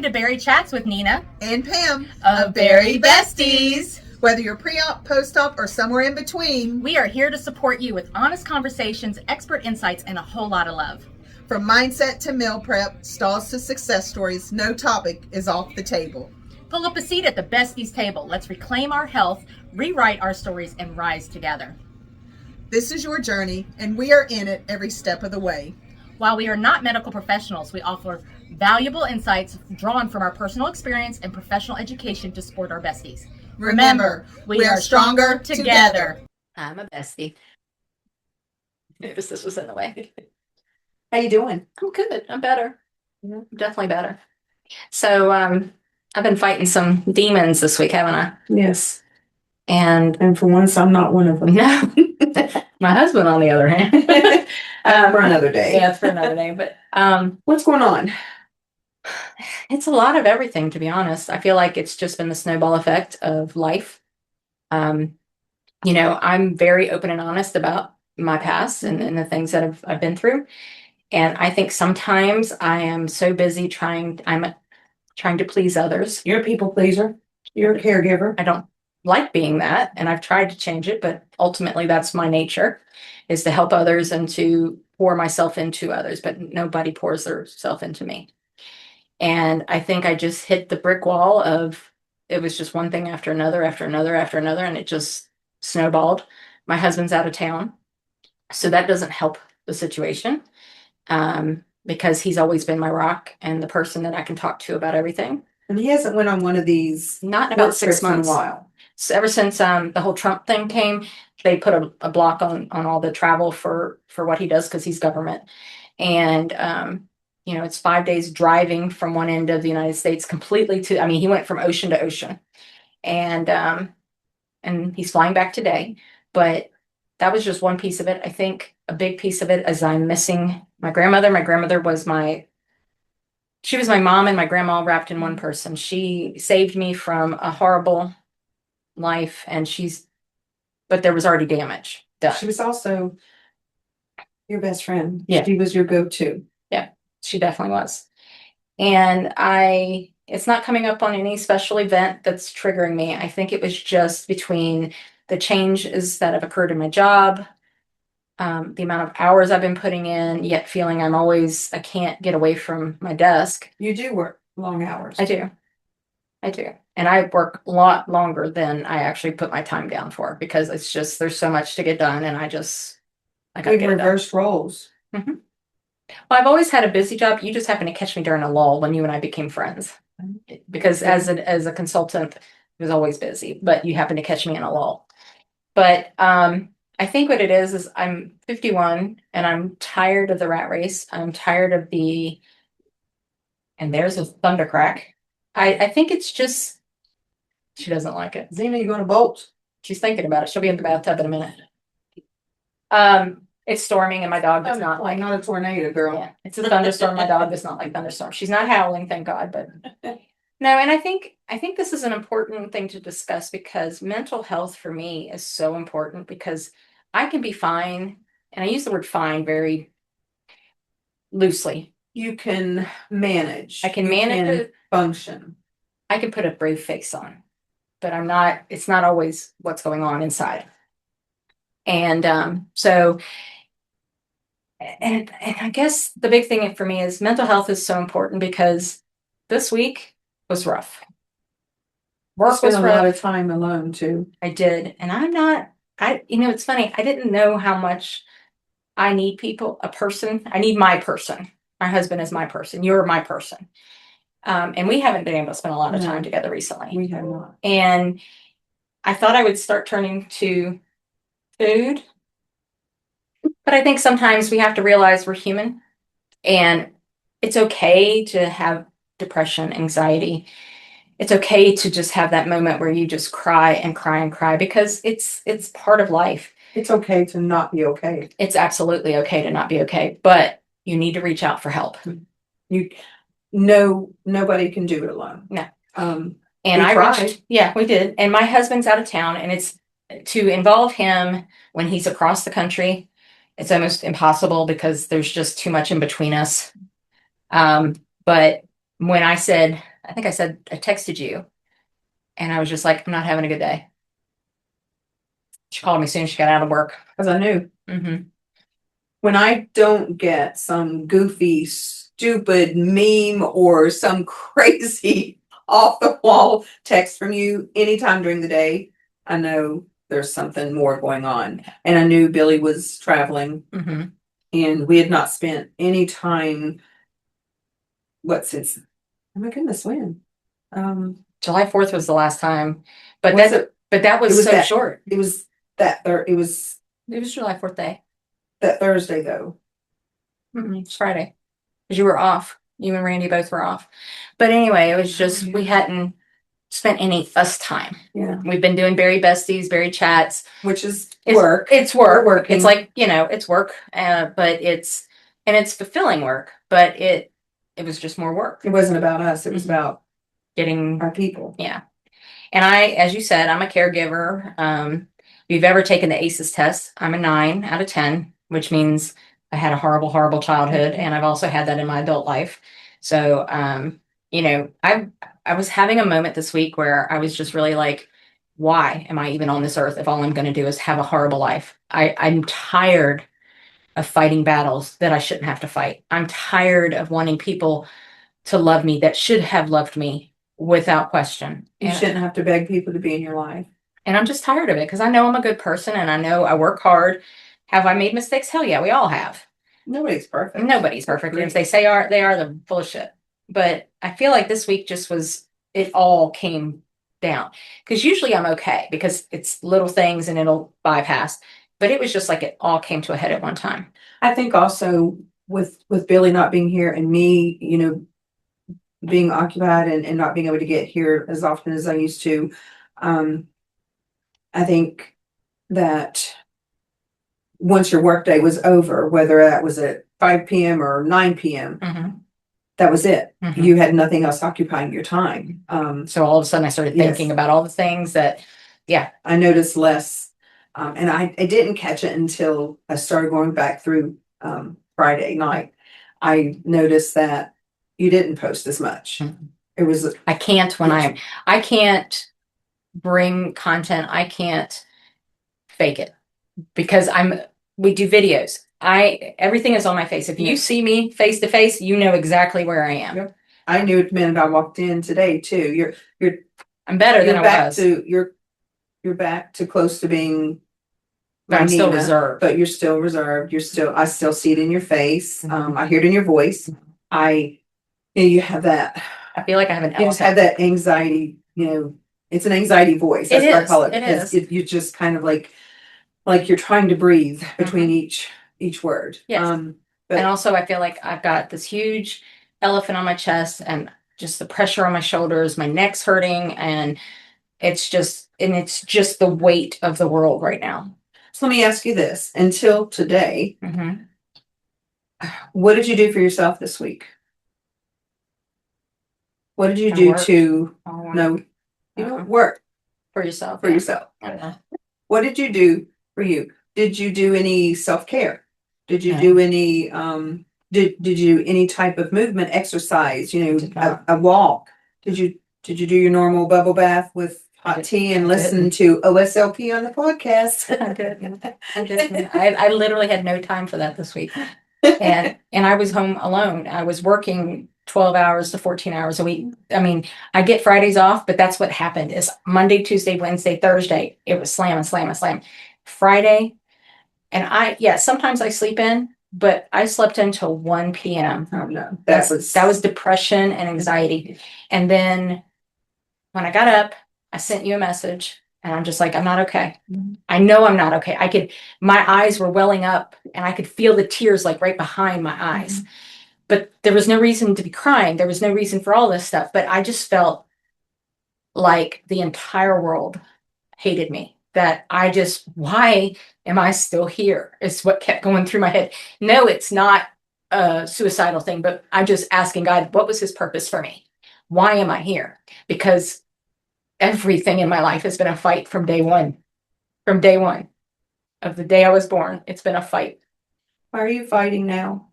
to Bari Chatz with Nina and Pam of Bari-Bestiez. Whether you're pre-op, post-op, or somewhere in between, we are here to support you with honest conversations, expert insights, and a whole lot of love. From mindset to meal prep, stalls to success stories, no topic is off the table. Pull up a seat at the Besties table. Let's reclaim our health, rewrite our stories, and rise together. This is your journey, and we are in it every step of the way. While we are not medical professionals, we offer valuable insights drawn from our personal experience and professional education to support our besties. Remember, we are stronger together. I'm a bestie. Notice this was in the way. How you doing? I'm good. I'm better. I'm definitely better. So I've been fighting some demons this week, haven't I? Yes. And for once, I'm not one of them. no. My husband, on the other hand. For another day. Yeah, it's for another day. But what's going on? It's a lot of everything, to be honest. I feel like it's just been the snowball effect of life. I'm very open and honest about my past and the things that I've been through. And I think sometimes I am so busy trying to please others. You're a people pleaser. You're a caregiver. I don't like being that, and I've tried to change it, but ultimately that's my nature, is to help others and to pour myself into others, but nobody pours their self into me. And I think I just hit the brick wall of, it was just one thing after another, after another, after another, and it just snowballed. My husband's out of town, so that doesn't help the situation, because he's always been my rock and the person that I can talk to about everything. And he hasn't went on one of these not in about 6 months. In a while. So ever since the whole Trump thing came, they put a block on all the travel for what he does, because he's government. And it's 5 days driving from one end of the United States completely to, he went from ocean to ocean. And he's flying back today. But that was just one piece of it. I think a big piece of it is I'm missing my grandmother. My grandmother was she was my mom and my grandma wrapped in one person. She saved me from a horrible life, but there was already damage done. She was also your best friend. Yeah. She was your go-to. Yeah, she definitely was. And it's not coming up on any special event that's triggering me. I think it was just between the changes that have occurred in my job, the amount of hours I've been putting in, yet feeling I can't get away from my desk. You do work long hours. I do. And I work a lot longer than I actually put my time down for, because it's just, there's so much to get done, and I We've reversed roles. Mm-hmm. Well, I've always had a busy job. You just happened to catch me during a lull when you and I became friends, because as a consultant, I was always busy, but you happened to catch me in a lull. But I think what it is I'm 51 and I'm tired of the rat race. I'm tired of and there's a thunder crack. I think it's just, she doesn't like it. Zena, you going to bolt? She's thinking about it. She'll be in the bathtub in a minute. It's storming and my dog does not like. Not a tornado, girl. Yeah, it's a thunderstorm. My dog does not like thunderstorms. She's not howling, thank God. But no, and I think this is an important thing to discuss, because mental health for me is so important, because I can be fine, and I use the word fine very loosely. You can manage. I can manage it. Function. I can put a brave face on, but it's not always what's going on inside. And and I guess the big thing for me is mental health is so important, because this week was rough. Work was a lot of time alone too. I did. And it's funny. I didn't know how much I need people, a person. I need my person. My husband is my person. You're my person. And we haven't been able to spend a lot of time together recently. We have not. And I thought I would start turning to food. But I think sometimes we have to realize we're human. And it's okay to have depression, anxiety. It's okay to just have that moment where you just cry and cry and cry, because it's part of life. It's okay to not be okay. It's absolutely okay to not be okay. But you need to reach out for help. Nobody can do it alone. No. And we did. And my husband's out of town, and it's to involve him when he's across the country. It's almost impossible, because there's just too much in between us. But when I said I think I said, I texted you and I was just like, I'm not having a good day. She called me as soon as she got out of work. Cause I knew Mm-hmm. when I don't get some goofy, stupid meme or some crazy off the wall text from you anytime during the day, I know there's something more going on. And I knew Billy was traveling Mm-hmm. and we had not spent any time, since, oh my goodness, when? July 4th was the last time, but Was that it was was so that- short. It was it was It was July 4th day. that Thursday though. It's Friday because you were off. You and Randy both were off. But anyway, it was just we hadn't spent any us time. Yeah. We've been doing Bari-Bestiez, Bari Chatz. Which is It's work. It's work. We're working. It's like, it's work. But it's fulfilling work. But it was just more work. It wasn't about us, it was Mhm. about Getting our people. Yeah. And as you said, I'm a caregiver. If you've ever taken the ACEs test, I'm a 9 out of 10, which means I had a horrible, horrible childhood. And I've also had that in my adult life. So, I was having a moment this week where I was just really like, why am I even on this earth if all I'm going to do is have a horrible life? I'm tired of fighting battles that I shouldn't have to fight. I'm tired of wanting people to love me that should have loved me without question. You shouldn't have to beg people to be in your life. And I'm just tired of it because I know I'm a good person and I know I work hard. Have I made mistakes? Hell yeah, we all have. Nobody's perfect. Nobody's perfect. If they say they are, they're full of shit. But I feel like this week it all came down. Because usually I'm okay because it's little things and it'll bypass. But it was just like it all came to a head at one time. I think also with Billy not being here and me, being occupied and not being able to get here as often as I used to, I think that once your workday was over, whether that was at 5 p.m. or 9 p.m., Mm-hmm. that was it. Mm-hmm. You had nothing else occupying your time. So all of a sudden I started thinking about all the things that, I noticed less. And I didn't catch it until I started going back through Friday night. I noticed that you didn't post as much. Mhm. It was I can't I can't bring content. I can't fake it because we do videos. Everything is on my face. If you see me face to face, you know exactly where I am. Yep. I knew it the minute I walked in today too. I'm better than I was. You're back to close to being. But I'm still Nina, reserved. But you're still reserved. I still see it in your face. I hear it in your voice. You have that. I feel like I have an You just have that anxiety, it's an anxiety voice. That's what I call it. It is. You're just kind of like you're trying to breathe between each word. Yes. And also I feel like I've got this huge elephant on my chest and just the pressure on my shoulders, my neck's hurting, and it's just the weight of the world right now. So let me ask you this. Until today, Mm-hmm. what did you do for yourself this week? What did you do to work for yourself? For yourself. What did you do for you? Did you do any self-care? Did you do any did you do any type of movement, exercise, a walk? Did you do your normal bubble bath with hot tea and listen to OSLP on the podcast? I did. I literally had no time for that this week. And I was home alone. I was working 12 hours to 14 hours a week. I mean, I get Fridays off, but that's what happened is Monday, Tuesday, Wednesday, Thursday, it was slam and slam and slam. Friday, and sometimes I sleep in, but I slept until 1 p.m. Oh no. That was depression and anxiety. And then when I got up, I sent you a message and I'm just like, I'm not okay. I know I'm not okay. My eyes were welling up and I could feel the tears like right behind my eyes. But there was no reason to be crying. There was no reason for all this stuff. But I just felt like the entire world hated me. Why am I still here? Is what kept going through my head. No, it's not a suicidal thing, but I'm just asking God, what was his purpose for me? Why am I here? Because everything in my life has been a fight from day one. From day one of the day I was born, it's been a fight. Why are you fighting now?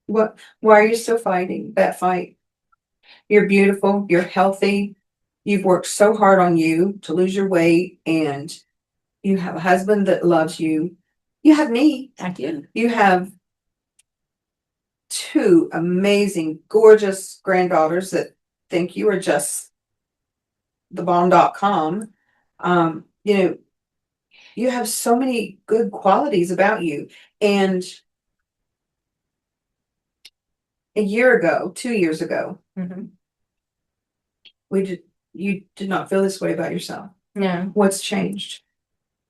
Why are you still fighting that fight? You're beautiful. You're healthy. You've worked so hard on you to lose your weight, and you have a husband that loves you. You have me. I do. You have two amazing, gorgeous granddaughters that think you are just the bomb.com. You know, you have so many good qualities about you. And a year ago, 2 years ago, Mm-hmm. you did not feel this way about yourself. No, What's changed?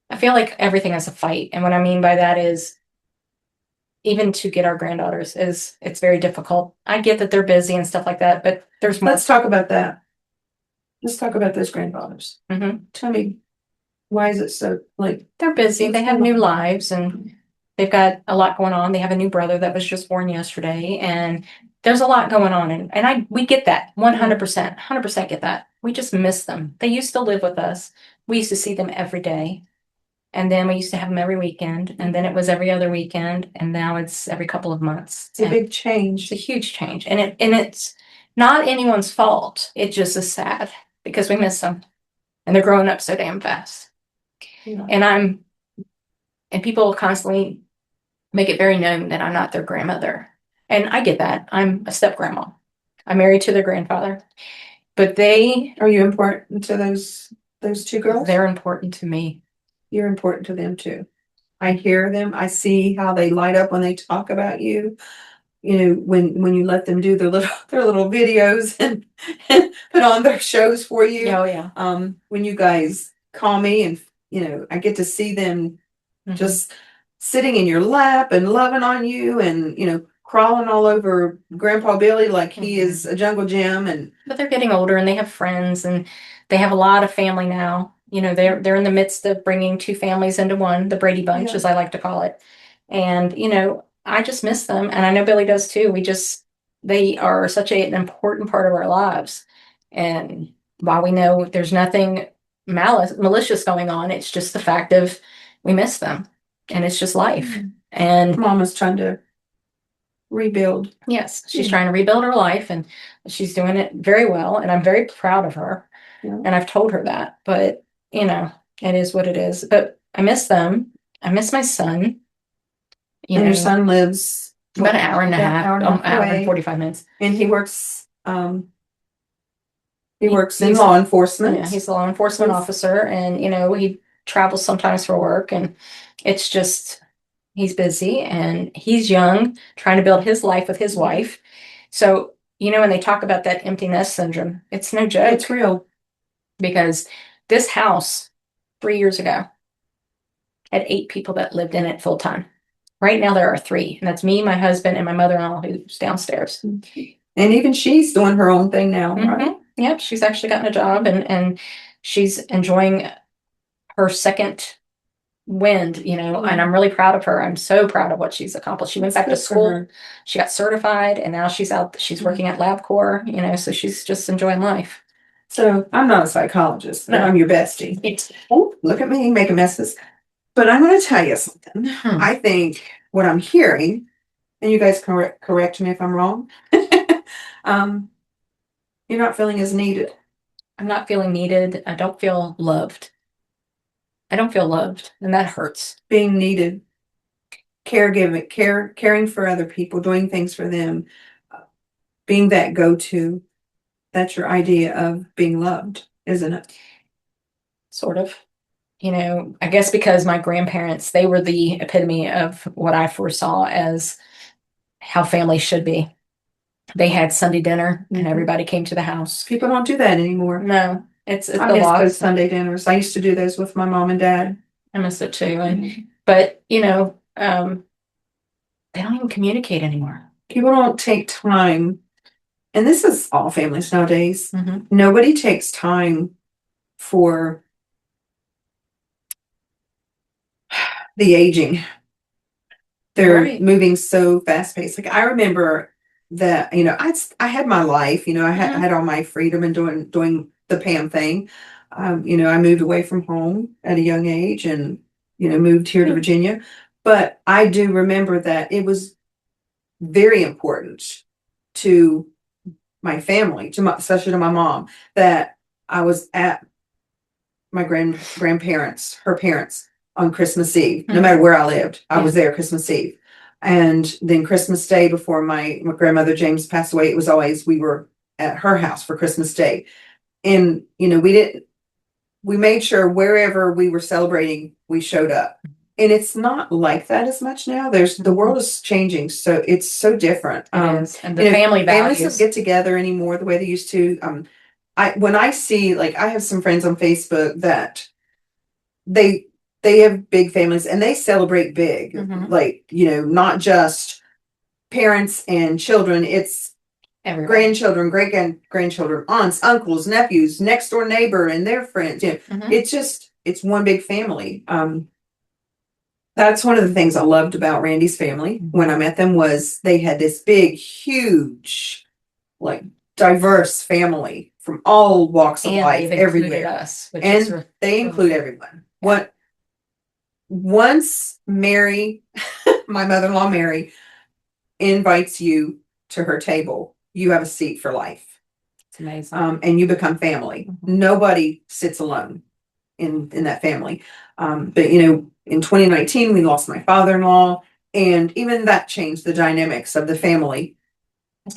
I feel like everything is a fight. And what I mean by that is even to get our granddaughters is it's very difficult. I get that they're busy and stuff like that, but there's more. Let's talk about that. Let's talk about those granddaughters. Mhm. Tell me, why is it so like They're busy. What's They have going new on? lives and they've got a lot going on. They have a new brother that was just born yesterday, and there's a lot going on. And we get that 100%, 100% get that. We just miss them. They used to live with us. We used to see them every day. And then we used to have them every weekend. And then it was every other weekend. And now it's every couple of months. it's a And big it's change? a huge change. And it's not anyone's fault. It just is sad because we miss them. And they're growing up so damn fast. Yeah. And people constantly make it very known that I'm not their grandmother. And I get that. I'm a step grandma. I'm married to their grandfather. But Are you important to those two girls? they're important to me. You're important to them too. I hear them. I see how they light up when they talk about you. You know, when you let them do their little videos and put on their shows for you. Oh, yeah. When you guys call me and I get to see them Mhm. just sitting in your lap and loving on you and crawling all over Grandpa Billy like he is a jungle gym. And But they're getting older and they have friends and they have a lot of family now. They're in the midst of bringing two families into one, the Brady Bunch, Yeah. as I like to call it. And, I just miss them. And I know Billy does too. They are such an important part of our lives. And while we know there's nothing malicious going on, it's just the fact of we miss them. And it's just life. And Mama's trying to rebuild. yes, she's Yeah. trying to rebuild her life and she's doing it very well. And I'm very proud of her. Yeah. And I've told her that. But, it is what it is. But I miss them. I miss my son. And your son lives about an hour and a half, hour hour away. and 45 minutes. And he works in He's- law enforcement. Yeah, he's a law enforcement officer and, he travels sometimes for work and it's just, he's busy and he's young, trying to build his life with his wife. So, when they talk about that empty nest syndrome, it's no joke. It's real. Because this house 3 years ago had 8 people that lived in it full time. Right now there are 3, and that's me, my husband, and my mother-in-law who's downstairs. And even she's doing her own thing now, right? Mhm. Yep, she's actually gotten a job and she's enjoying her second wind, and I'm really proud of her. I'm so proud of what she's accomplished. She went back to Good for school, her. she got certified, and now she's working at LabCorp, so she's just enjoying life. So I'm not a psychologist, but No. I'm your bestie. It's Oh, look at me making messes. But I'm going to tell you something. I think what I'm hearing, and you guys correct me if I'm wrong, you're not feeling as needed. I'm not feeling needed. I don't feel loved. I don't feel loved, and that hurts. Being needed, caring for other people, doing things for them, being that go-to. That's your idea of being loved, isn't it? Sort of. I guess because my grandparents, they were the epitome of what I foresaw as how families should be. They had Sunday dinner and Mhm. everybody came to the house. People don't do that anymore. No, it's I a miss lot. those Sunday dinners. I used to do those with my mom and dad. I miss it too. But they don't even communicate anymore. People don't take time, and this is all families nowadays. Mhm. Nobody takes time for the aging. They're Right. moving so fast paced. Like I remember that, I had my life, I had all my freedom and doing the Pam thing. I moved away from home at a young age and, moved here to Virginia. But I do remember that it was very important to my family, especially to my mom, that I was at my grandparents, her parents, on Christmas Eve. No matter where I lived, I was there Christmas Eve. And then Christmas Day, before my grandmother James passed away, it was always, we were at her house for Christmas Day. And, you know, we made sure wherever we were celebrating, we showed up. And it's not like that as much now. The world is changing, so it's so different. It is. And the you know, family families values. don't get together anymore the way they used to. When I see, like, I have some friends on Facebook that they have big families and they celebrate big, like, you know, not just parents and children. It's Everybody. grandchildren, great grandchildren, aunts, uncles, nephews, next door neighbor, and their friends. You know, it's one big family. That's one of the things I loved about Randy's family when I met them, was they had this big, huge, like, diverse family from all walks of life, they've everywhere. included us, which And is they include everyone. Once Mary, my mother-in-law Mary, invites you to her table, you have a seat for life. It's amazing. And you become family. Nobody sits alone in that family. But, you know, in 2019, we lost my father-in-law, and even that changed the dynamics of the family.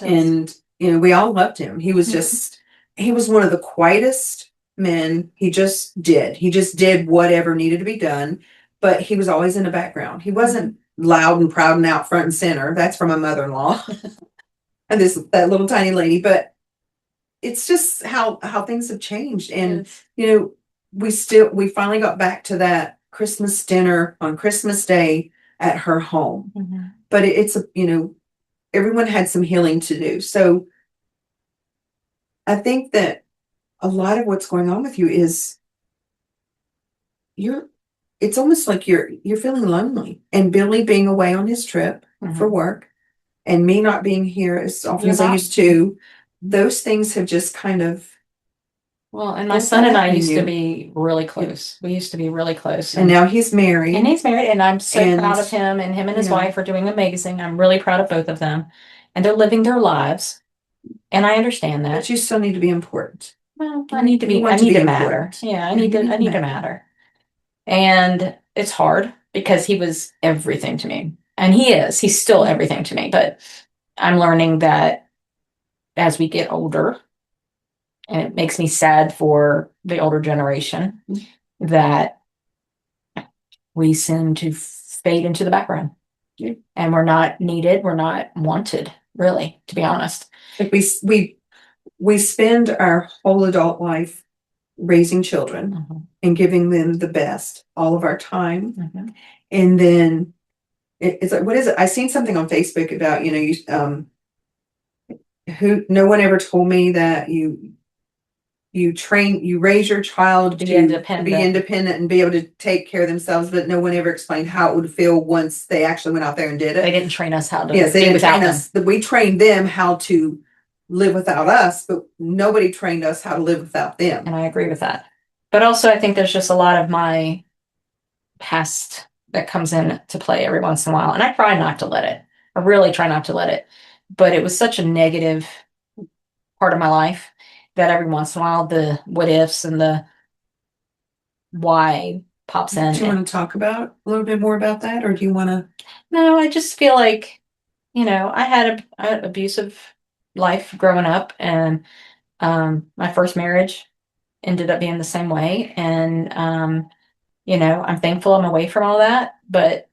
And, you know, we all loved him. He was just, he was one of the quietest men. He just did whatever needed to be done, but he was always in the background. He wasn't loud and proud and out front and center. That's from my mother-in-law and that little tiny lady. But it's just how things have changed. And, you know, we finally got back to that Christmas dinner on Christmas Day at her home. But it's you know, everyone had some healing to do. So I think that a lot of what's going on with you is it's almost like you're feeling lonely, and Billy being away on his trip for work, and me not being here as often as I used to, those things have just kind of. Well, and my son and I used to be really close. We used to be really close. And now he's married. And I'm so proud of him, and his wife are doing amazing. I'm really proud of both of them. And they're living their lives. And I understand that. But you still need to be important. Well, I need to matter. Yeah, I need to matter. And it's hard because he was everything to me. And he's still everything to me. But I'm learning that as we get older, and it makes me sad for the older generation, that we seem to fade into the background. And we're not needed. We're not wanted, really, to be honest. Like we spend our whole adult life raising children and giving them the best, all of our time. And then it's like, what is it? I seen something on Facebook about, you know, no one ever told me that you raise your child to be independent and be able to take care of themselves, but no one ever explained how it would feel once they actually went out there and did it. They didn't train us how to they didn't train them. us. We trained them how to live without us, but nobody trained us how to live without them. And I agree with that. But also I think there's just a lot of my past that comes in to play every once in a while. And I try not to let it. I really try not to let it. But it was such a negative part of my life that every once in a while the what ifs and the why pops in. Do you want to talk about a little bit more about that, or do you want to? No, I just feel like, you know, I had an abusive life growing up, and my first marriage ended up being the same way. And you know, I'm thankful I'm away from all that, but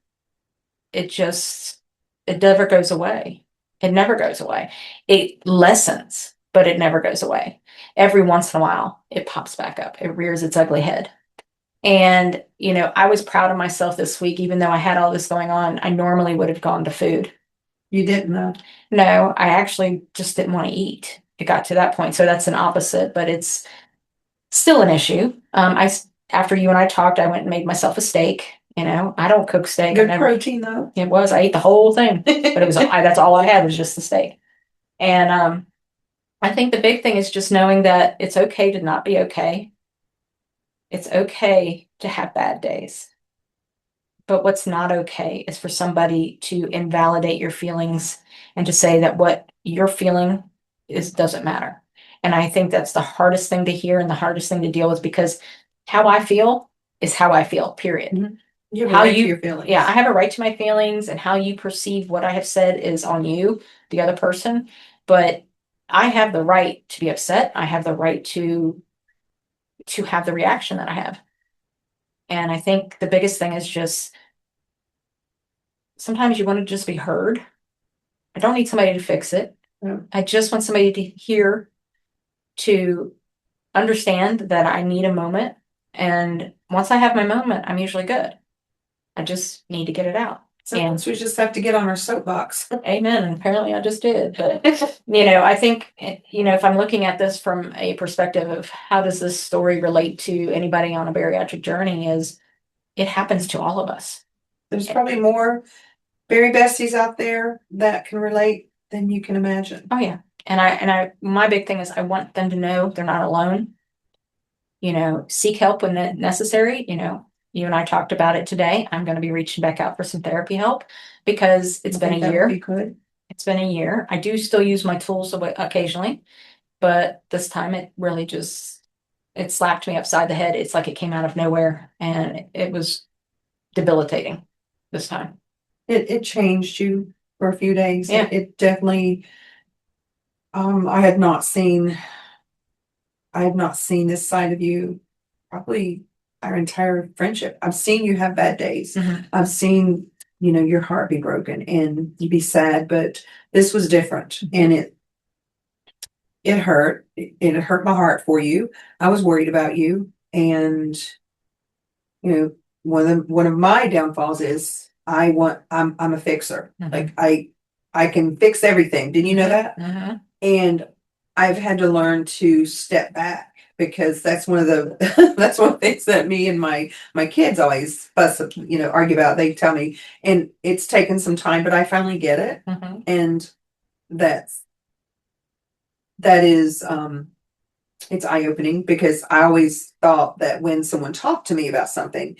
it never goes away. It never goes away. It lessens, but it never goes away. Every once in a while, it pops back up. It rears its ugly head. And, you know, I was proud of myself this week, even though I had all this going on. I normally would have gone to food. You didn't know? No, I actually just didn't want to eat. It got to that point. So that's an opposite, but it's still an issue. After you and I talked, I went and made myself a steak. You know, I don't cook steak. Good protein though. It was. I ate the whole thing, but it was. That's all I had was just the steak. And I think the big thing is just knowing that it's okay to not be okay. It's okay to have bad days. But what's not okay is for somebody to invalidate your feelings and to say that what you're feeling doesn't matter. And I think that's the hardest thing to hear and the hardest thing to deal with, because how I feel is how I feel, period. You have a How right to you- your feelings. Yeah, I have a right to my feelings, and how you perceive what I have said is on you, the other person. But I have the right to be upset. I have the right to have the reaction that I have. And I think the biggest thing is just sometimes you want to just be heard. I don't need somebody to fix it. Yeah. I just want somebody to hear, to understand that I need a moment. And once I have my moment, I'm usually good. I just need to get it out. Sometimes we just have to get on our soapbox. Amen. And apparently I just did. But, I think, if I'm looking at this from a perspective of how does this story relate to anybody on a bariatric journey, is it happens to all of us. There's probably more Bari-Besties out there that can relate than you can imagine. Oh yeah. And my big thing is I want them to know they're not alone. Seek help when necessary. You and I talked about it today. I'm going to be reaching back out for some therapy help because it's been a year. It's been a year. I do still use my tools occasionally, but this time it really it slapped me upside the head. It's like it came out of nowhere, and it was debilitating this time. It changed you for a few days. Yeah. It definitely, I had not seen this side of you probably our entire friendship. I've seen you have bad days. Mhm. I've seen, your heart be broken and you be sad, but this was different. And it hurt. It hurt my heart for you. I was worried about you. And, one of my downfalls is I'm a fixer. Mhm. Like I can fix everything. Didn't you know that? Mhm. And I've had to learn to step back, because that's one of the that's one of the things that me and my kids always argue about. They tell me, and it's taken some time, but I finally get it. Mhm. And that is it's eye-opening, because I always thought that when someone talked to me about something,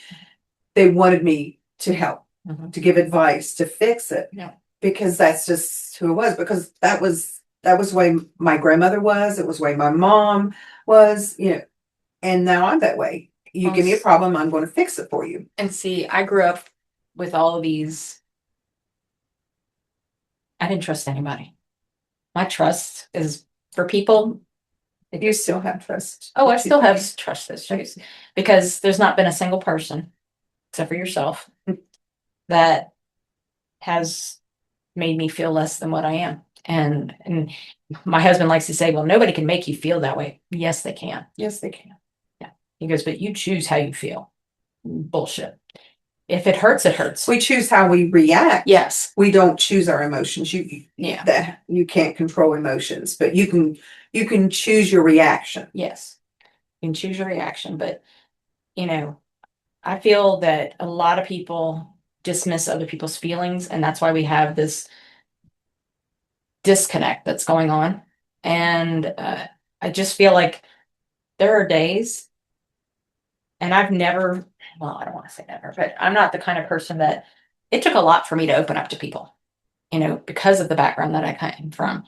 they wanted me to help, Mhm. to give advice, to fix it. Yeah. Because that's just who it was, because that was the way my grandmother was. It was the way my mom was, and now I'm that way. You give me a problem, I'm going to fix it for you. And see, I grew up with all of these. I didn't trust anybody. My trust is for people. You still have trust. Oh, I still have trust issues, because there's not been a single person, except for yourself, that has made me feel less than what I am. And my husband likes to say, well, nobody can make you feel that way. Yes, they can. Yes, they can. Yeah. He goes, but you choose how you feel. Bullshit. If it hurts, it hurts. We choose how we react. Yes. We don't choose our emotions. Yeah. That you can't control emotions, but you can choose your reaction. Yes. You can choose your reaction. But, I feel that a lot of people dismiss other people's feelings, and that's why we have this disconnect that's going on. And I just feel like there are days, and I've never, well, I don't want to say never, but I'm not the kind of person that it took a lot for me to open up to people, because of the background that I came from.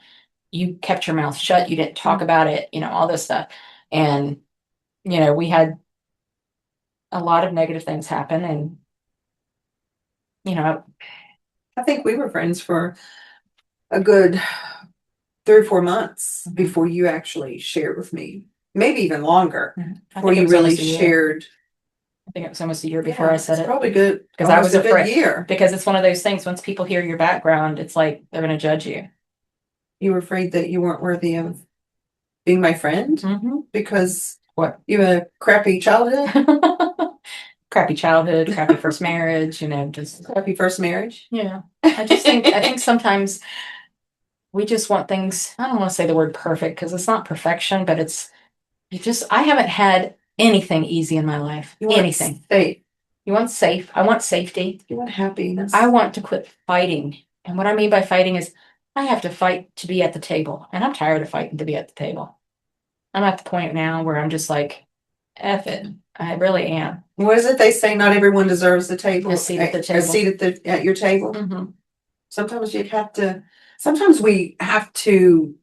You kept your mouth shut, you didn't talk about it, all this stuff. And, we had a lot of negative things happen, and, I think we were friends for a good 3 or 4 months before you actually shared with me. Maybe even longer. Before you really shared. I think it was almost a year before I said it's it. Probably good. Because I was a good afraid. year. Because it's one of those things, once people hear your background, it's like they're going to judge you. You were afraid that you weren't worthy of being my friend? Mm-hmm. Because what? You had a crappy childhood? Crappy childhood, crappy first marriage, just crappy first marriage. Yeah. I think sometimes we just want things, I don't want to say the word perfect, because it's not perfection, but I haven't had anything easy in my life. You want anything. Safe. You want safe. I want safety. You want happiness. I want to quit fighting. And what I mean by fighting is I have to fight to be at the table. And I'm tired of fighting to be at the table. I'm at the point now where I'm just like, F it. I really am. What is it they say? Not everyone deserves the table. A seat at the table. A seat at your table. Mm-hmm. Sometimes we have to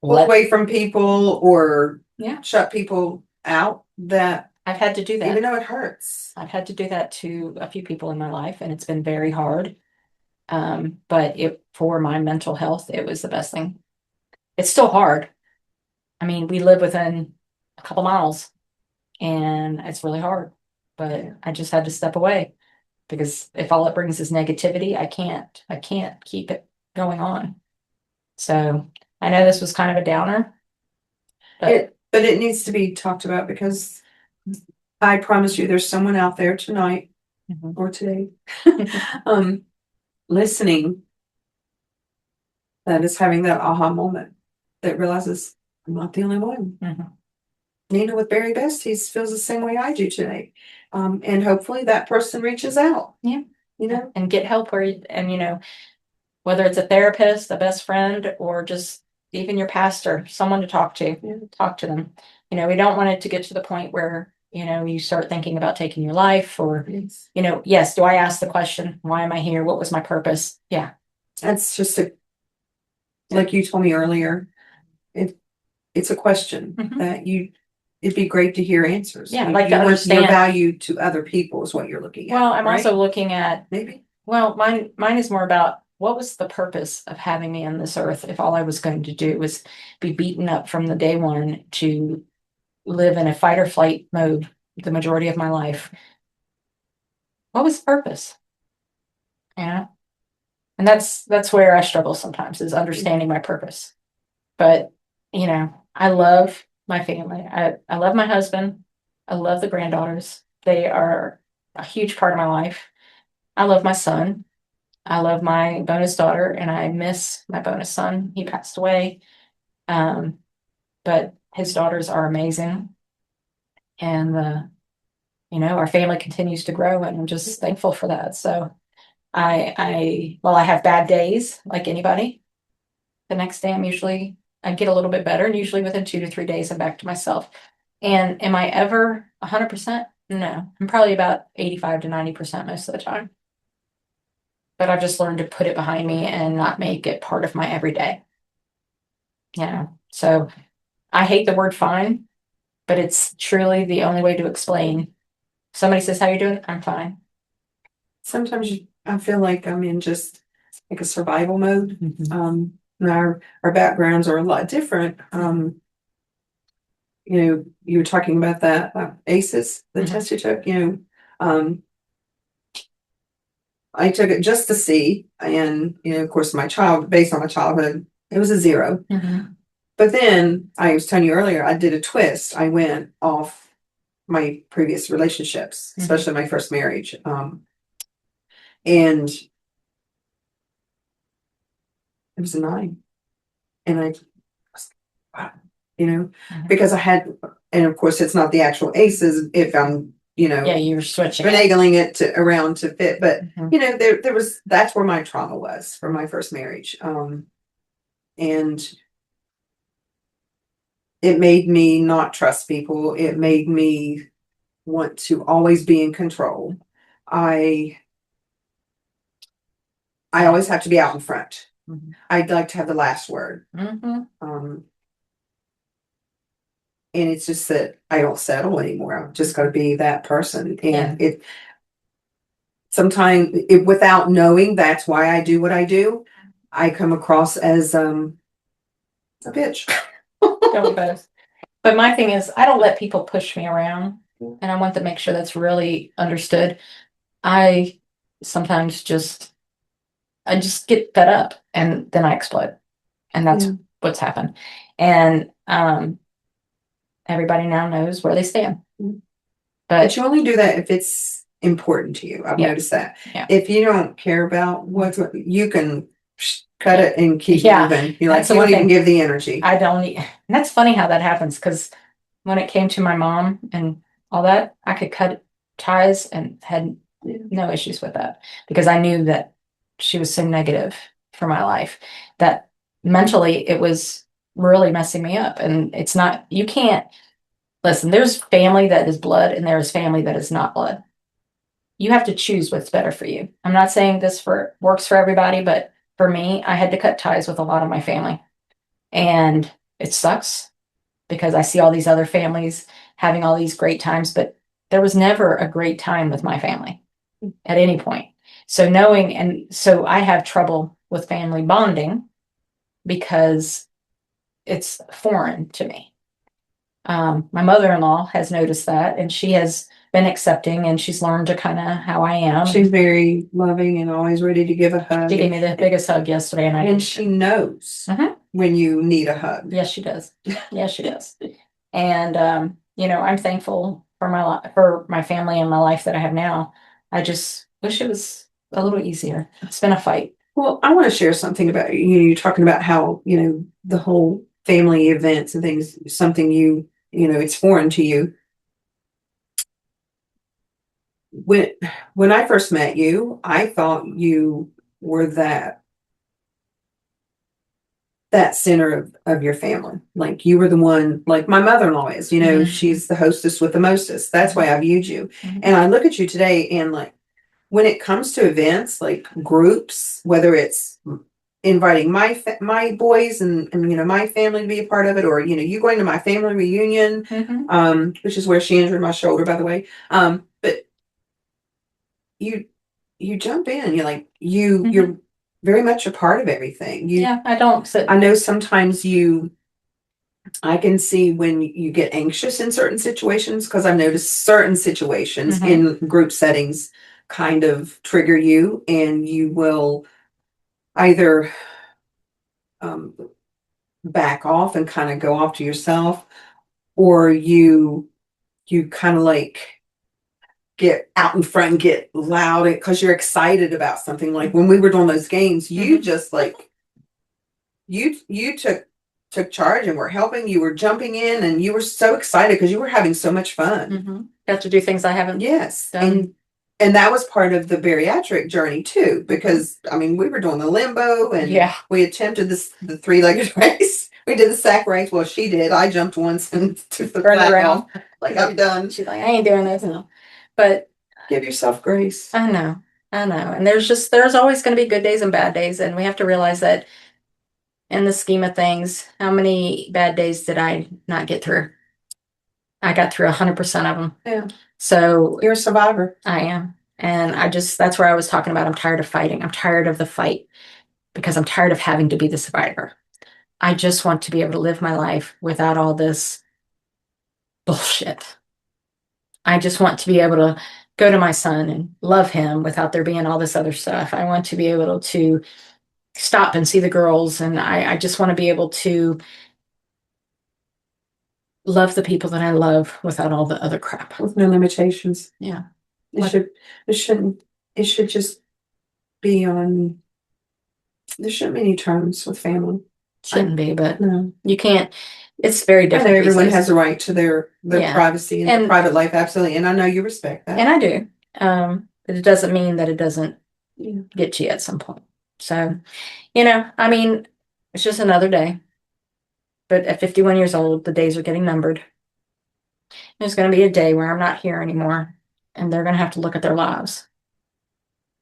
pull away from people or Yeah. shut people out that I've had to do that. even though it hurts. I've had to do that to a few people in my life, and it's been very hard. But for my mental health, it was the best thing. It's still hard. I mean, we live within a couple miles, and it's really hard. But I just had to step away because if all it brings is negativity, I can't keep it going on. So I know this was kind of a downer, but But it needs to be talked about because I promise you there's someone out there tonight Mhm. or today listening that is having that aha moment that realizes I'm not the only one. Mhm. Nina with Bari-Bestiez feels the same way I do today. And hopefully that person reaches out. Yeah. You know, and get help whether it's a therapist, a best friend, or just even your pastor, someone to talk to, talk to them. We don't want it to get to the point where, you start thinking about taking your life or, yes, do I ask the question, why am I here? What was my purpose? Yeah. that's just like you told me earlier, it's a question Mhm. that it'd be great to hear answers. Yeah, I'd You- like to you want understand. your value to other people is what you're looking at. Well, I'm right? also looking at, Maybe. well, mine is more about what was the purpose of having me on this earth if all I was going to do was be beaten up from the day one to live in a fight or flight mode the majority of my life. What was the purpose? Yeah. And that's where I struggle sometimes is understanding my purpose. But, I love my family. I love my husband. I love the granddaughters. They are a huge part of my life. I love my son. I love my bonus daughter, and I miss my bonus son. He passed away. But his daughters are amazing. And our family continues to grow, and I'm just thankful for that. So I have bad days like anybody. The next day I get a little bit better, and usually within 2 to 3 days I'm back to myself. And am I ever 100%? No, I'm probably about 85 to 90% most of the time. But I've just learned to put it behind me and not make it part of my everyday. So I hate the word fine, but it's truly the only way to explain. Somebody says, "How you doing?" I'm fine. Sometimes I feel like I'm in just like a survival mode. And our backgrounds are a lot different. You were talking about that ACEs, the Mhm. test you took. I took it just to see, and of course, based on my childhood, it was a 0. Mhm. But then I was telling you earlier, I did a twist. I went off my previous relationships, especially my first marriage, and it was a 9, and wow, because I had, and of course, it's not the actual ACEs if I'm, Yeah, you're switching. finagling it around to fit, but Mhm. there was that's where my trauma was from my first marriage, and it made me not trust people. It made me want to always be in control. I always have to be out in front. Mhm. I'd like to have the last word. Mhm. And it's just that I don't settle anymore. I've just got to be that person. And sometimes without knowing that's why I do what I do, I come across as a bitch. Go both. But my thing is, I don't let people push me around, and I want to make sure that's really understood. I sometimes I just get fed up, and then I explode, and that's what's happened. And everybody now knows where they stand. But you only do that if it's important to you. I've noticed that. Yeah. If you don't care about what you can cut it and keep moving. You're like, That's the you one don't even thing. give the energy. I don't need, and that's funny how that happens because when it came to my mom and all that, I could cut ties and had no issues with that because I knew that she was so negative for my life that mentally it was really messing me up. And it's not, you can't listen, there's family that is blood and there is family that is not blood. You have to choose what's better for you. I'm not saying this works for everybody, but for me, I had to cut ties with a lot of my family. And it sucks because I see all these other families having all these great times, but there was never a great time with my family at any point. So and so I have trouble with family bonding because it's foreign to me. My mother-in-law has noticed that, and she has been accepting, and she's learned to kind of how I am. She's very loving and always ready to give a hug. She gave me the biggest hug yesterday, and she knows when you need a hug. Yes, she does. Yes, she does. And I'm thankful for my family and my life that I have now. I just wish it was a little easier. It's been a fight. Well, I want to share something about you're talking about how the whole family events and things, something it's foreign to you. When I first met you, I thought you were that center of your family. Like you were the one, like my mother-in-law is, she's the hostess with the mostest. That's why I viewed you. And I look at you today and like, when it comes to events, like groups, whether it's inviting my boys and my family to be a part of it, or you going to my family reunion, which is where she injured my shoulder, by the way. But you jump in. You're like you're very much a part of everything. I don't sit. I know sometimes I can see when you get anxious in certain situations, because I've noticed certain situations in group settings kind of trigger you, and you will either back off and kind of go off to yourself, or you kind of like get out in front and get loud because you're excited about something. Like when we were doing those games, you just like you took charge and were helping. You were jumping in and you were so excited because you were having so much fun. Got to do things I haven't done. And that was part of the bariatric journey too, because I mean we were doing the limbo and we attempted the 3-legged race. We did the sack race. Well, she did. I jumped once and took the flat around. Like I'm done. She's like, I ain't doing this. No. But give yourself grace. I know. And there's always going to be good days and bad days. And we have to realize that in the scheme of things, how many bad days did I not get through? I got through 100% of them. Yeah. So you're a survivor. I am. And that's where I was talking about. I'm tired of fighting. I'm tired of the fight because I'm tired of having to be the survivor. I just want to be able to live my life without all this bullshit. I just want to be able to go to my son and love him without there being all this other stuff. I want to be able to stop and see the girls. And I just want to be able to love the people that I love without all the other crap. With no limitations. Yeah. It should just be on, there shouldn't be any terms with family. Shouldn't be, but no. You can't, it's very different. I know everyone has a right to their privacy and their private life, absolutely. And I know you respect that. And I do. But it doesn't mean that it doesn't get to you at some point. So, I mean, it's just another day. But at 51 years old, the days are getting numbered. There's going to be a day where I'm not here anymore, and they're going to have to look at their lives.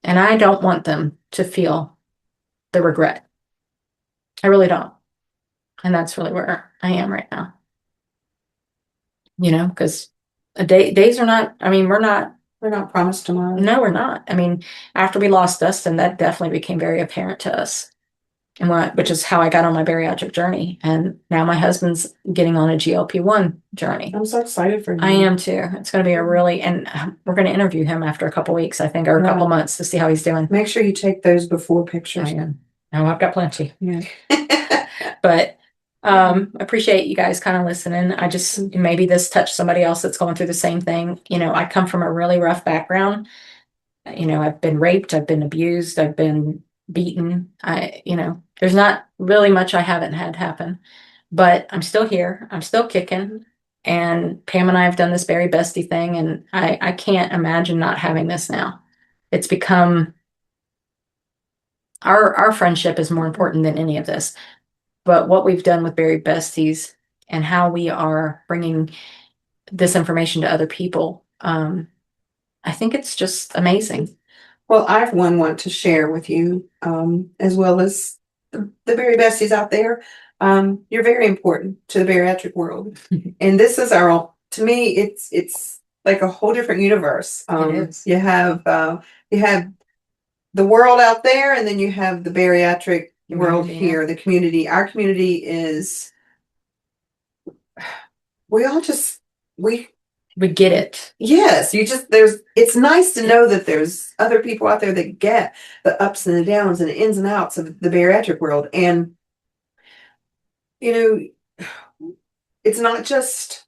And I don't want them to feel the regret. I really don't. And that's really where I am right now. Because days are not, I mean, we're not promised tomorrow. No, we're not. I mean, after we lost Dustin, that definitely became very apparent to us. And which is how I got on my bariatric journey. And now my husband's getting on a GLP-1 journey. I'm so excited for you. I am too. It's going to be and we're going to interview him after a couple weeks, I think, or a couple months to see how he's doing. Make sure you take those before pictures. I am. No, I've got plenty. Yeah. But appreciate you guys kind of listening. I just, maybe this touched somebody else that's going through the same thing. I come from a really rough background. I've been raped, I've been abused, I've been beaten. There's not really much I haven't had happen, but I'm still here. I'm still kicking. And Pam and I have done this Bari-Bestie thing, and I can't imagine not having this now. It's become our friendship is more important than any of this. But what we've done with Bari-Bestiez and how we are bringing this information to other people, I think it's just amazing. Well, I have want to share with you, as well as the Bari-Bestiez out there. You're very important to the bariatric world. And this is to me, it's like a whole different universe. It is. You have the world out there, and then you have the bariatric world Community, here, the community. Our community is, we all just, We get it. yes, it's nice to know that there's other people out there that get the ups and the downs and the ins and outs of the bariatric world. And, you know, it's not just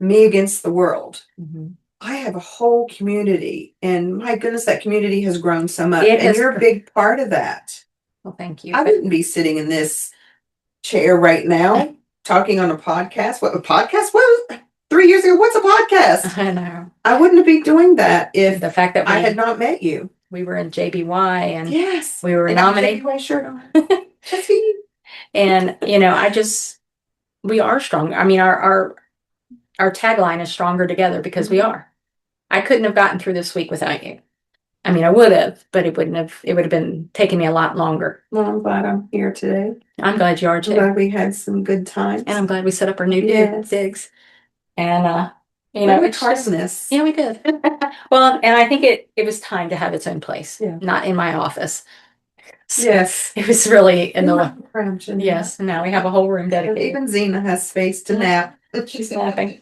me against the world. Mhm. I have a whole community, and my goodness, that community has grown so much. It And has you're a big part of that. Well, thank you. I But- wouldn't be sitting in this chair right now talking on a podcast. What a podcast? What 3 years ago? What's a podcast? I know. I wouldn't be doing that if The fact that I had not met you. we were in JBY and Yes, we were and I have a nominated. JBY shirt on. Just for you. And, we are strong. I mean, our tagline is stronger together because we are. I couldn't have gotten through this week without you. I mean, I would have, but it would have been taking me a lot longer. Well, I'm glad I'm here today. I'm glad you are I'm too. glad we had some good times. And I'm glad we set up our new Yes. digs. And, It's it's just, hardness. yeah, we did. Well, and I think it was time to have its own place, Yeah. not in my office. So Yes. it was really in the, Cramped in yes, now we have a whole room there. And dedicated. even Zena has space to nap. She's napping.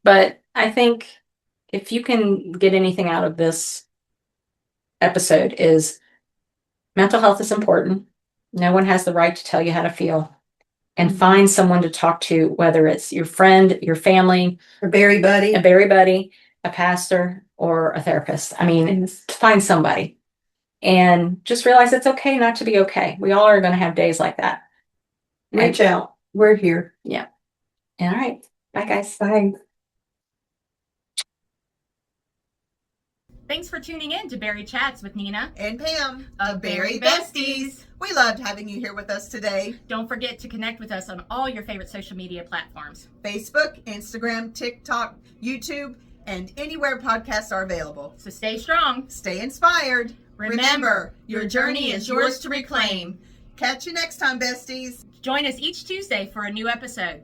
But I think if you can get anything out of this episode is mental health is important. No one has the right to tell you how to feel. And find someone to talk to, whether it's your friend, your family, Her berry buddy. a berry buddy, a pastor, or a therapist. I mean, Yes. find somebody. And just realize it's okay not to be okay. We all are going to have days like that. Reach out. We're here. All right. Bye, guys. Bye. Thanks for tuning in to Bari Chatz with Nina And Pam of of Bari Bari-Bestiez. Besties. We loved having you here with us today. Don't forget to connect with us on all your favorite social media platforms. Facebook, Instagram, TikTok, YouTube, and anywhere podcasts are available. So stay strong. Stay inspired. Remember, your journey is yours to reclaim. Catch you next time, besties. Join us each Tuesday for a new episode.